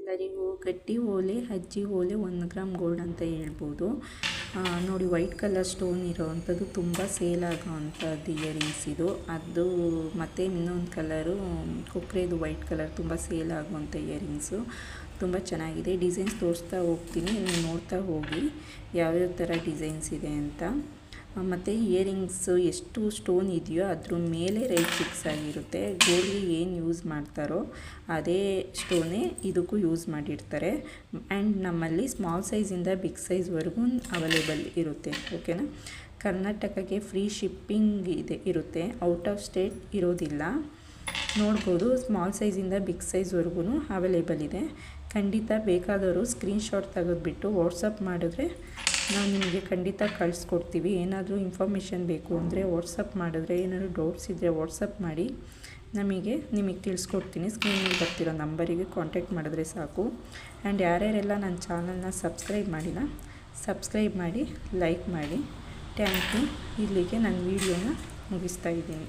ಎಲ್ಲರಿಗೂ ಗಟ್ಟಿ ಓಲೆ ಅಜ್ಜಿ ಓಲೆ 1 ಗ್ರಾಮ್ ಗೋಲ್ಡ್ ಅಂತ ಹೇಳ್ಬೋದು. ನೋಡಿ ವೈಟ್ ಕಲರ್ ಸ್ಟೋನ್ ಇರೋವಂಥದ್ದು ತುಂಬ ಸೇಲ್ ಆಗೋವಂಥದ್ದು ಇಯರಿಂಗ್ಸ್ ಇದು. ಅದು ಮತ್ತು ಇನ್ನೊಂದು ಕಲರು ಕೊಕ್ಕರೆದು ವೈಟ್ ಕಲರ್ ತುಂಬ ಸೇಲ್ ಆಗುವಂಥ ಇಯರಿಂಗ್ಸು. ತುಂಬ ಚೆನ್ನಾಗಿದೆ. ಡಿಸೈನ್ಸ್ ತೋರಿಸ್ತಾ ಹೋಗ್ತೀನಿ, ನೀವು ನೋಡ್ತಾ ಹೋಗಿ ಯಾವ್ಯಾವ ಥರ ಡಿಸೈನ್ಸ್ ಇದೆ ಅಂತ. ಮತ್ತು ಇಯರಿಂಗ್ಸು ಎಷ್ಟು ಸ್ಟೋನ್ ಇದೆಯೋ ಅದ್ರ ಮೇಲೆ ರೇಟ್ ಫಿಕ್ಸ್ ಆಗಿರುತ್ತೆ. ಗೋಲ್ಡ್ಗೆ ಏನು ಯೂಸ್ ಮಾಡ್ತಾರೋ ಅದೇ ಸ್ಟೋನೇ ಇದಕ್ಕೂ ಯೂಸ್ ಮಾಡಿರ್ತಾರೆ. ಆ್ಯಂಡ್ ನಮ್ಮಲ್ಲಿ ಸ್ಮಾಲ್ ಸೈಜಿಂದ ಬಿಗ್ ಸೈಜ್ವರೆಗೂ ಅವೈಲೇಬಲ್ ಇರುತ್ತೆ. ಓಕೆನಾ. ಕರ್ನಾಟಕಕ್ಕೆ ಫ್ರೀ ಶಿಪ್ಪಿಂಗ್ ಇರುತ್ತೆ. ಔಟ್ ಆಫ್ ಸ್ಟೇಟ್ ಇರೋದಿಲ್ಲ. ನೋಡ್ಬೋದು, ಸ್ಮಾಲ್ ಸೈಜಿಂದ ಬಿಗ್ ಸೈಜ್ವರೆಗೂ ಅವೈಲೇಬಲ್ ಇದೆ. ಖಂಡಿತ ಬೇಕಾದವರು ಸ್ಕ್ರೀನ್ಶಾಟ್ ತೆಗೆದುಬಿಟ್ಟು ವಾಟ್ಸಪ್ ಮಾಡಿದ್ರೆ ನಾವು ನಿಮಗೆ ಖಂಡಿತ ಕಳಿಸ್ಕೊಡ್ತೀವಿ. ಏನಾದರೂ ಇನ್ಫಾರ್ಮೇಷನ್ ಬೇಕು ಅಂದರೆ ವಾಟ್ಸಪ್ ಮಾಡಿದ್ರೆ, ಏನಾದರೂ ಡೌಟ್ಸ್ ಇದ್ದರೆ ವಾಟ್ಸಪ್ ಮಾಡಿ ನಿಮಗೆ ತಿಳಿಸ್ಕೊಡ್ತೀನಿ. ಸ್ಕ್ರೀನಲ್ಲಿ ಬರ್ತಿರೋ ನಂಬರಿಗೆ ಕಾಂಟ್ಯಾಕ್ಟ್ ಮಾಡಿದ್ರೆ ಸಾಕು. ಆ್ಯಂಡ್ ಯಾರ್ಯಾರೆಲ್ಲ ನನ್ನ ಚಾನಲ್ನ ಸಬ್ಸ್ಕ್ರೈಬ್ ಮಾಡಿಲ್ಲ, ಸಬ್ಸ್ಕ್ರೈಬ್ ಮಾಡಿ, ಲೈಕ್ ಮಾಡಿ. Thank you. ಇಲ್ಲಿಗೆ ನನ್ನ ವೀಡಿಯೋನ ಮುಗಿಸ್ತಾ ಇದ್ದೀನಿ.